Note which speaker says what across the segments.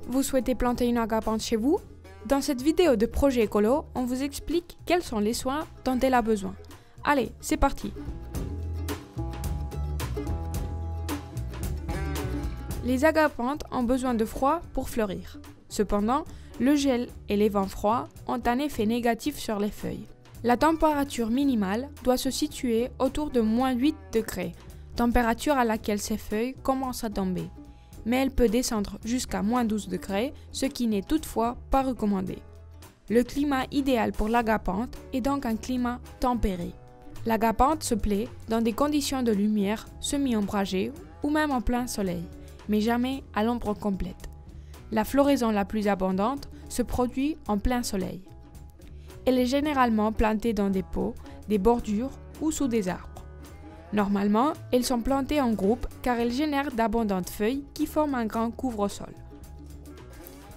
Speaker 1: Vous souhaitez planter une agapante chez vous? Dans cette vidéo de projet écolo, on vous explique quels sont les soins dont elle a besoin. Allez, c'est parti! Les agapantes ont besoin de froid pour fleurir. Cependant, le gel et les vents froids ont un effet négatif sur les feuilles. La température minimale doit se situer autour de -8 degrés, température à laquelle ces feuilles commencent à tomber. Mais elle peut descendre jusqu'à -12 degrés, ce qui n'est toutefois pas recommandé. Le climat idéal pour l'agapante est donc un climat tempéré. L'agapante se plaît dans des conditions de lumière semi-ombragées ou même en plein soleil, mais jamais à l'ombre complète. La floraison la plus abondante se produit en plein soleil. Elle est généralement plantée dans des pots, des bordures ou sous des arbres. Normalement, elles sont plantées en groupe car elles génèrent d'abondantes feuilles qui forment un grand couvre-sol.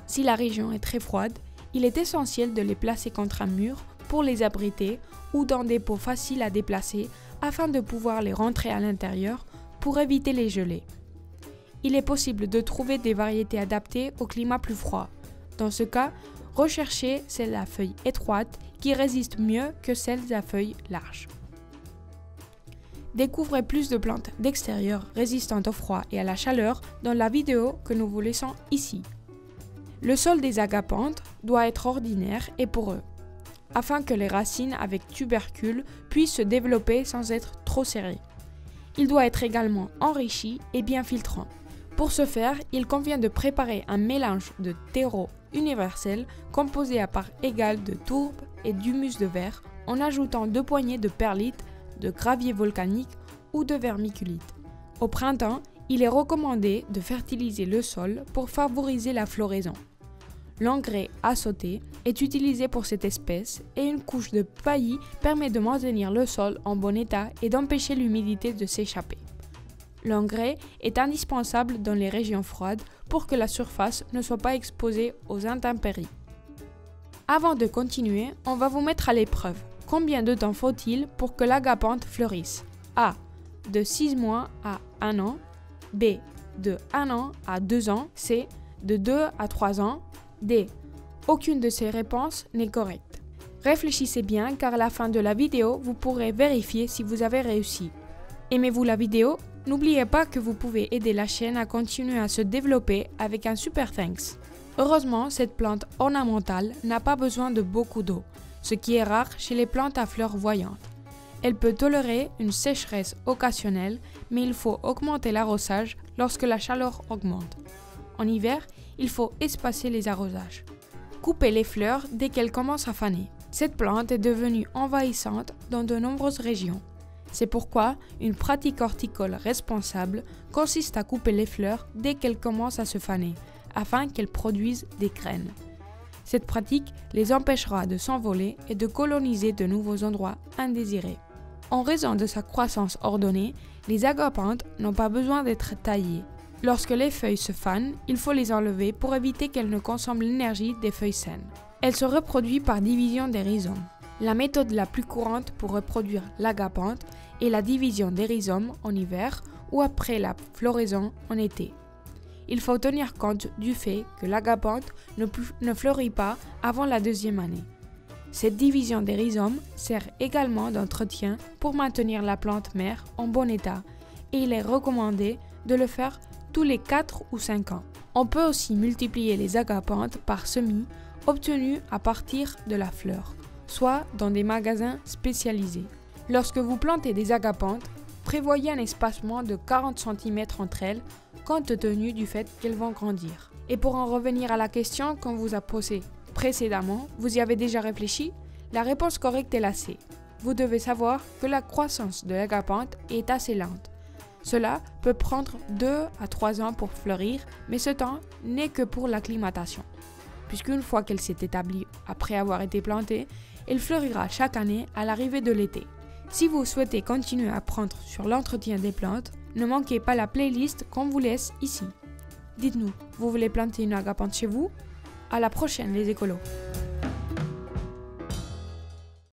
Speaker 1: Si la région est très froide, il est essentiel de les placer contre un mur pour les abriter ou dans des pots faciles à déplacer afin de pouvoir les rentrer à l'intérieur pour éviter les gelées. Il est possible de trouver des variétés adaptées au climat plus froid. Dans ce cas, recherchez celles à feuilles étroites qui résistent mieux que celles à feuilles larges. Découvrez plus de plantes d'extérieur résistantes au froid et à la chaleur dans la vidéo que nous vous laissons ici. Le sol des agapantes doit être ordinaire et poreux, afin que les racines avec tubercules puissent se développer sans être trop serrées. Il doit être également enrichi et bien filtrant. Pour ce faire, il convient de préparer un mélange de terreau universel composé à part égale de tourbe et d'humus de verre en ajoutant 2 poignées de perlite, de gravier volcanique ou de vermiculite. Au printemps, il est recommandé de fertiliser le sol pour favoriser la floraison. L'engrais azoté est utilisé pour cette espèce et une couche de paillis permet de maintenir le sol en bon état et d'empêcher l'humidité de s'échapper. L'engrais est indispensable dans les régions froides pour que la surface ne soit pas exposée aux intempéries. Avant de continuer, on va vous mettre à l'épreuve. Combien de temps faut-il pour que l'agapante fleurisse? A. De 6 mois à 1 an. B. De 1 an à 2 ans. C. De 2 à 3 ans. D. Aucune de ces réponses n'est correcte. Réfléchissez bien car à la fin de la vidéo, vous pourrez vérifier si vous avez réussi. Aimez-vous la vidéo? N'oubliez pas que vous pouvez aider la chaîne à continuer à se développer avec un super thanks. Heureusement, cette plante ornementale n'a pas besoin de beaucoup d'eau, ce qui est rare chez les plantes à fleurs voyantes. Elle peut tolérer une sécheresse occasionnelle, mais il faut augmenter l'arrosage lorsque la chaleur augmente. En hiver, il faut espacer les arrosages. Coupez les fleurs dès qu'elles commencent à faner. Cette plante est devenue envahissante dans de nombreuses régions. C'est pourquoi une pratique horticole responsable consiste à couper les fleurs dès qu'elles commencent à se faner, afin qu'elles produisent des graines. Cette pratique les empêchera de s'envoler et de coloniser de nouveaux endroits indésirés. En raison de sa croissance ordonnée, les agapantes n'ont pas besoin d'être taillées. Lorsque les feuilles se fanent, il faut les enlever pour éviter qu'elles ne consomment l'énergie des feuilles saines. Elle se reproduit par division des rhizomes. La méthode la plus courante pour reproduire l'agapante est la division des rhizomes en hiver ou après la floraison en été. Il faut tenir compte du fait que l'agapante ne fleurit pas avant la 2e année. Cette division des rhizomes sert également d'entretien pour maintenir la plante mère en bon état et il est recommandé de le faire tous les 4 ou 5 ans. On peut aussi multiplier les agapantes par semis obtenus à partir de la fleur, soit dans des magasins spécialisés. Lorsque vous plantez des agapantes, prévoyez un espacement de 40 cm entre elles, compte tenu du fait qu'elles vont grandir. Et pour en revenir à la question qu'on vous a posée précédemment, vous y avez déjà réfléchi? La réponse correcte est la C. Vous devez savoir que la croissance de l'agapante est assez lente. Cela peut prendre 2 à 3 ans pour fleurir, mais ce temps n'est que pour l'acclimatation. Puisqu'une fois qu'elle s'est établie après avoir été plantée, elle fleurira chaque année à l'arrivée de l'été. Si vous souhaitez continuer à apprendre sur l'entretien des plantes, ne manquez pas la playlist qu'on vous laisse ici. Dites-nous, vous voulez planter une agapante chez vous? À la prochaine les écolos!